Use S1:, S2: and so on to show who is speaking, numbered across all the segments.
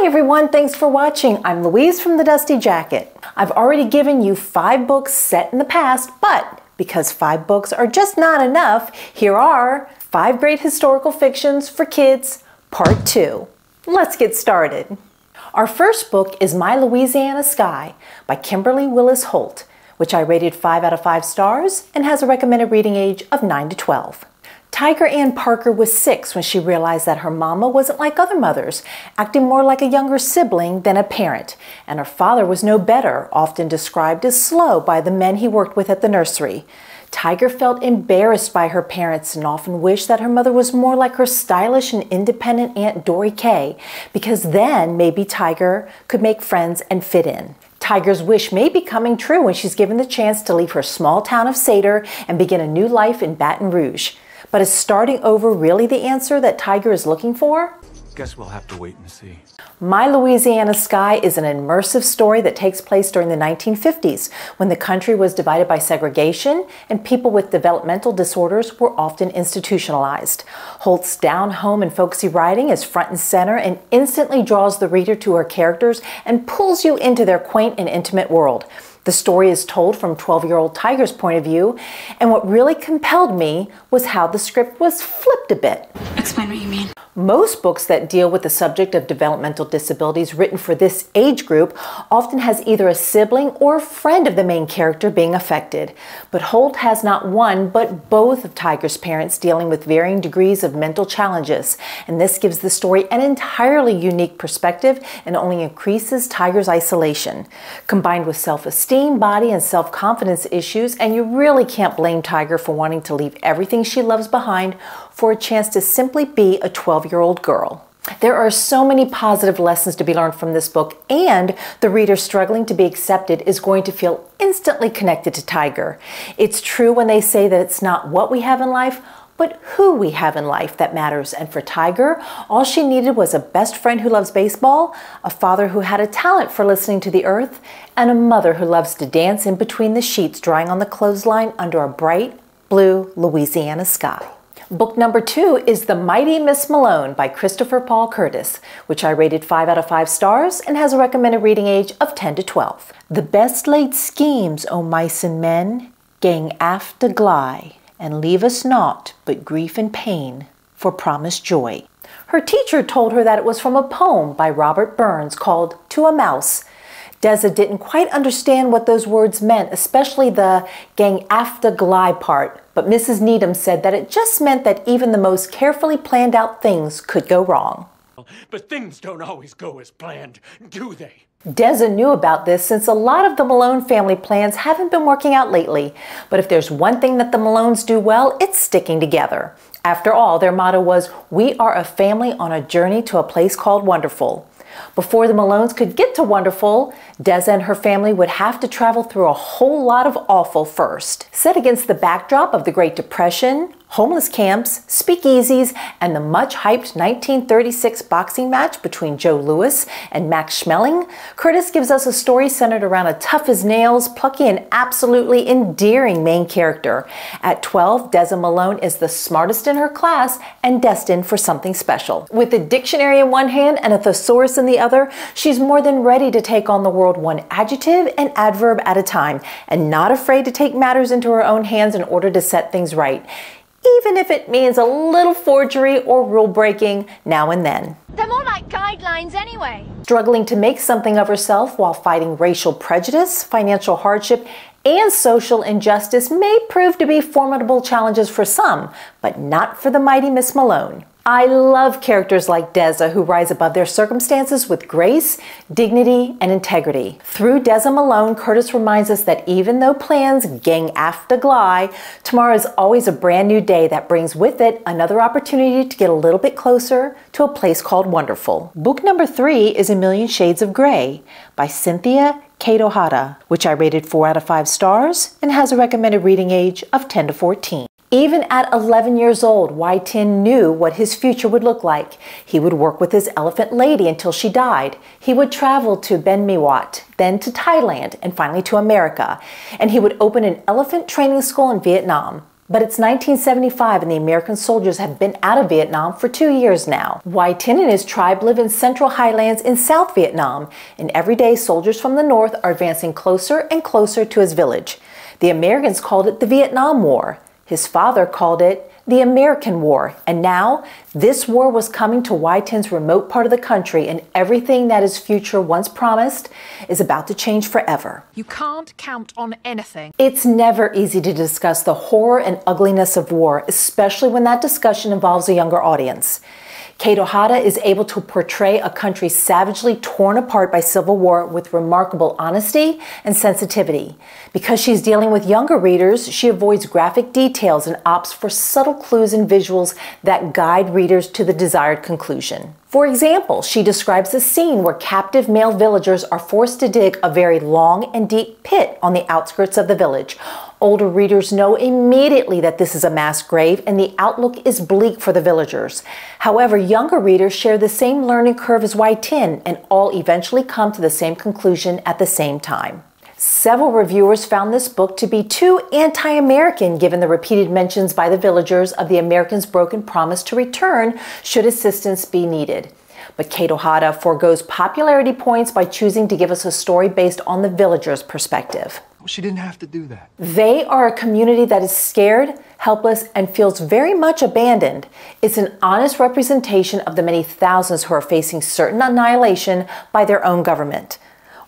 S1: Hi everyone, thanks for watching. I'm Louise from The Dusty Jacket. I've already given you 5 books set in the past, but because 5 books are just not enough, here are 5 great historical fictions for kids, part 2. Let's get started. Our first book is My Louisiana Sky by Kimberly Willis Holt, which I rated 5 out of 5 stars and has a recommended reading age of 9 to 12. Tiger Ann Parker was 6 when she realized that her mama wasn't like other mothers, acting more like a younger sibling than a parent, and her father was no better, often described as slow by the men he worked with at the nursery. Tiger felt embarrassed by her parents and often wished that her mother was more like her stylish and independent Aunt Dory Kay, because then maybe Tiger could make friends and fit in. Tiger's wish may be coming true when she's given the chance to leave her small town of Seder and begin a new life in Baton Rouge. But is starting over really the answer that Tiger is looking for?
S2: Guess we'll have to wait and see.
S1: My Louisiana Sky is an immersive story that takes place during the 1950s, when the country was divided by segregation and people with developmental disorders were often institutionalized. Holt's down-home and folksy writing is front and center and instantly draws the reader to her characters and pulls you into their quaint and intimate world. The story is told from 12-year-old Tiger's point of view, and what really compelled me was how the script was flipped a bit.
S3: Explain what you mean.
S1: Most books that deal with the subject of developmental disabilities written for this age group often has either a sibling or a friend of the main character being affected. But Holt has not one, but both of Tiger's parents dealing with varying degrees of mental challenges, and this gives the story an entirely unique perspective and only increases Tiger's isolation. Combined with self-esteem, body, and self-confidence issues, and you really can't blame Tiger for wanting to leave everything she loves behind for a chance to simply be a 12-year-old girl. There are so many positive lessons to be learned from this book, and the reader struggling to be accepted is going to feel instantly connected to Tiger. It's true when they say that it's not what we have in life, but who we have in life that matters. And for Tiger, all she needed was a best friend who loves baseball, a father who had a talent for listening to the earth, and a mother who loves to dance in between the sheets drying on the clothesline under a bright blue Louisiana sky. Book number 2 is The Mighty Miss Malone by Christopher Paul Curtis, which I rated 5 out of 5 stars and has a recommended reading age of 10 to 12. The best laid schemes, O mice and men, gang aft to gly, and leave us naught but grief and pain for promised joy. Her teacher told her that it was from a poem by Robert Burns called To a Mouse. Deza didn't quite understand what those words meant, especially the gang aft to gly part, but Mrs. Needham said that it just meant that even the most carefully planned out things could go wrong.
S4: But things don't always go as planned, do they?
S1: Deza knew about this since a lot of the Malone family plans haven't been working out lately. But if there's one thing that the Malones do well, it's sticking together. After all, their motto was, "We are a family on a journey to a place called Wonderful." Before the Malones could get to Wonderful, Deza and her family would have to travel through a whole lot of awful first. Set against the backdrop of the Great Depression, homeless camps, speakeasies, and the much-hyped 1936 boxing match between Joe Louis and Max Schmeling, Curtis gives us a story centered around a tough-as-nails, plucky, and absolutely endearing main character. At 12, Deza Malone is the smartest in her class and destined for something special. With a dictionary in one hand and a thesaurus in the other, she's more than ready to take on the world one adjective and adverb at a time, and not afraid to take matters into her own hands in order to set things right, even if it means a little forgery or rule breaking now and then.
S3: They're more like guidelines anyway.
S1: Struggling to make something of herself while fighting racial prejudice, financial hardship, and social injustice may prove to be formidable challenges for some, but not for the mighty Miss Malone. I love characters like Deza who rise above their circumstances with grace, dignity, and integrity. Through Deza Malone, Curtis reminds us that even though plans gang aft to gly, tomorrow is always a brand new day that brings with it another opportunity to get a little bit closer to a place called Wonderful. Book number 3 is A Million Shades of Grey by Cynthia Kato-Hata, which I rated 4 out of 5 stars and has a recommended reading age of 10 to 14. Even at 11 years old, Y-Tin knew what his future would look like. He would work with his elephant lady until she died. He would travel to Ben Mewat, then to Thailand, and finally to America. And he would open an elephant training school in Vietnam. But it's 1975 and the American soldiers have been out of Vietnam for 2 years now. Huy Tin and his tribe live in central highlands in South Vietnam, and every day soldiers from the north are advancing closer and closer to his village. The Americans called it the Vietnam War. His father called it the American War, and now this war was coming to Huy Tin's remote part of the country, and everything that his future once promised is about to change forever.
S5: You can't count on anything.
S1: It's never easy to discuss the horror and ugliness of war, especially when that discussion involves a younger audience. Kate O'Hara is able to portray a country savagely torn apart by civil war with remarkable honesty and sensitivity. Because she's dealing with younger readers, she avoids graphic details and opts for subtle clues and visuals that guide readers to the desired conclusion. For example, she describes a scene where captive male villagers are forced to dig a very long and deep pit on the outskirts of the village. Older readers know immediately that this is a mass grave and the outlook is bleak for the villagers. However, younger readers share the same learning curve as Huy Tin and all eventually come to the same conclusion at the same time. Several reviewers found this book to be too anti-American given the repeated mentions by the villagers of the Americans' broken promise to return should assistance be needed. But Kate O'Hara forgoes popularity points by choosing to give us a story based on the villagers' perspective.
S2: She didn't have to do that.
S1: They are a community that is scared, helpless, and feels very much abandoned. It's an honest representation of the many thousands who are facing certain annihilation by their own government.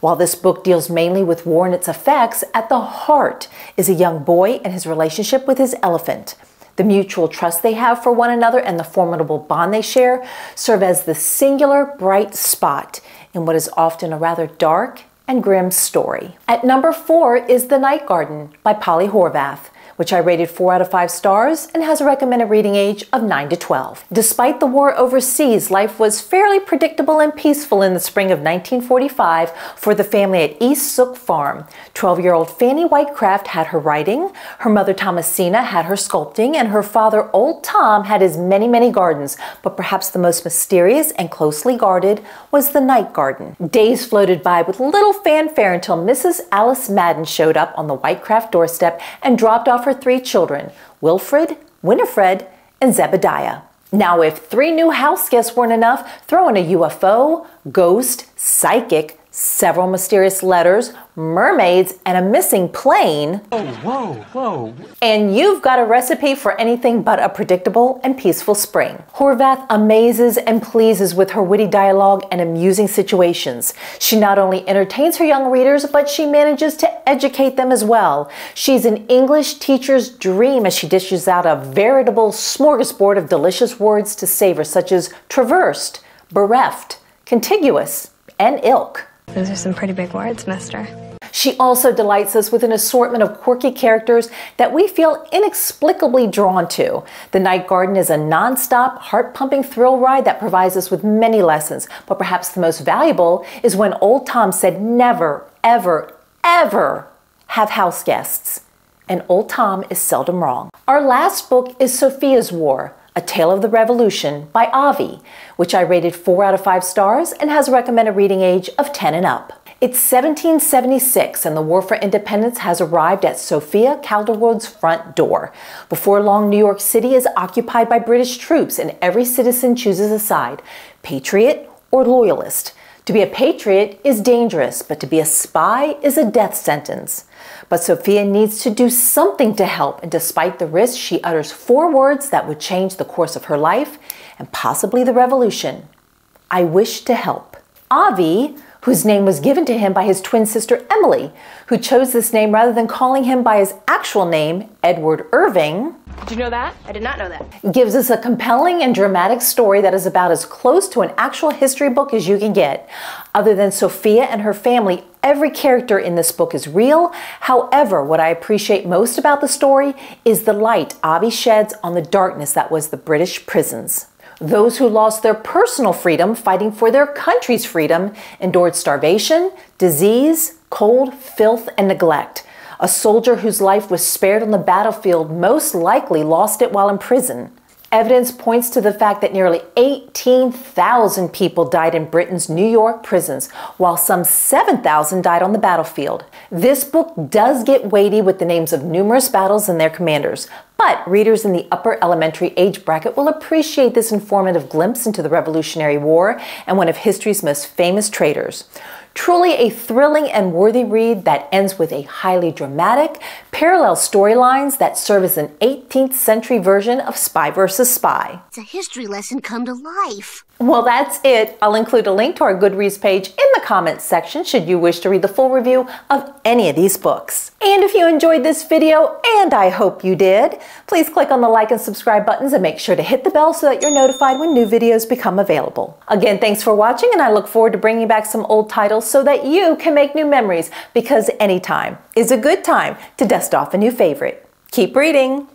S1: While this book deals mainly with war and its effects, at the heart is a young boy and his relationship with his elephant. The mutual trust they have for one another and the formidable bond they share serve as the singular bright spot in what is often a rather dark and grim story. At number 4 is The Night Garden by Polly Horvath, which I rated 4 out of 5 stars and has a recommended reading age of 9 to 12. Despite the war overseas, life was fairly predictable and peaceful in the spring of 1945 for the family at East Sook Farm. 12-year-old Fanny Whitecraft had her writing, her mother Thomasina had her sculpting, and her father Old Tom had his many, many gardens, but perhaps the most mysterious and closely guarded was the night garden. Days floated by with little fanfare until Mrs. Alice Madden showed up on the Whitecraft doorstep and dropped off her 3 children, Wilfred, Winifred, and Zebediah. Now, if 3 new house guests weren't enough, throw in a UFO, ghost, psychic, several mysterious letters, mermaids, and a missing plane.
S2: Whoa.
S1: And you've got a recipe for anything but a predictable and peaceful spring. Horvath amazes and pleases with her witty dialogue and amusing situations. She not only entertains her young readers, but she manages to educate them as well. She's an English teacher's dream as she dishes out a veritable smorgasbord of delicious words to savor, such as traversed, bereft, contiguous, and ilk.
S6: Those are some pretty big words, mister.
S1: She also delights us with an assortment of quirky characters that we feel inexplicably drawn to. The Night Garden is a non-stop, heart-pumping thrill ride that provides us with many lessons, but perhaps the most valuable is when Old Tom said never, ever, ever have house guests. And Old Tom is seldom wrong. Our last book is Sophia's War, A Tale of the Revolution by Avi, which I rated 4 out of 5 stars and has a recommended reading age of 10 and up. It's 1776 and the War for Independence has arrived at Sophia Calderwood's front door. Before long, New York City is occupied by British troops and every citizen chooses a side, patriot or loyalist. To be a patriot is dangerous, but to be a spy is a death sentence. But Sophia needs to do something to help, and despite the risk, she utters 4 words that would change the course of her life and possibly the revolution. I wish to help. Avi, whose name was given to him by his twin sister Emily, who chose this name rather than calling him by his actual name, Edward Irving.
S6: Did you know that? I did not know that.
S1: Gives us a compelling and dramatic story that is about as close to an actual history book as you can get. Other than Sophia and her family, every character in this book is real. However, what I appreciate most about the story is the light Avi sheds on the darkness that was the British prisons. Those who lost their personal freedom fighting for their country's freedom endured starvation, disease, cold, filth, and neglect. A soldier whose life was spared on the battlefield most likely lost it while in prison. Evidence points to the fact that nearly 18,000 people died in Britain's New York prisons, while some 7,000 died on the battlefield. This book does get weighty with the names of numerous battles and their commanders, but readers in the upper elementary age bracket will appreciate this informative glimpse into the Revolutionary War and one of history's most famous traitors. Truly a thrilling and worthy read that ends with a highly dramatic, parallel storylines that serve as an 18th century version of Spy vs. Spy.
S7: It's a history lesson come to life.
S1: Well, that's it. I'll include a link to our Goodreads page in the comments section should you wish to read the full review of any of these books. And if you enjoyed this video, and I hope you did, please click on the like and subscribe buttons and make sure to hit the bell so that you're notified when new videos become available. Again, thanks for watching, and I look forward to bringing back some old titles so that you can make new memories, because any time is a good time to dust off a new favorite. Keep reading!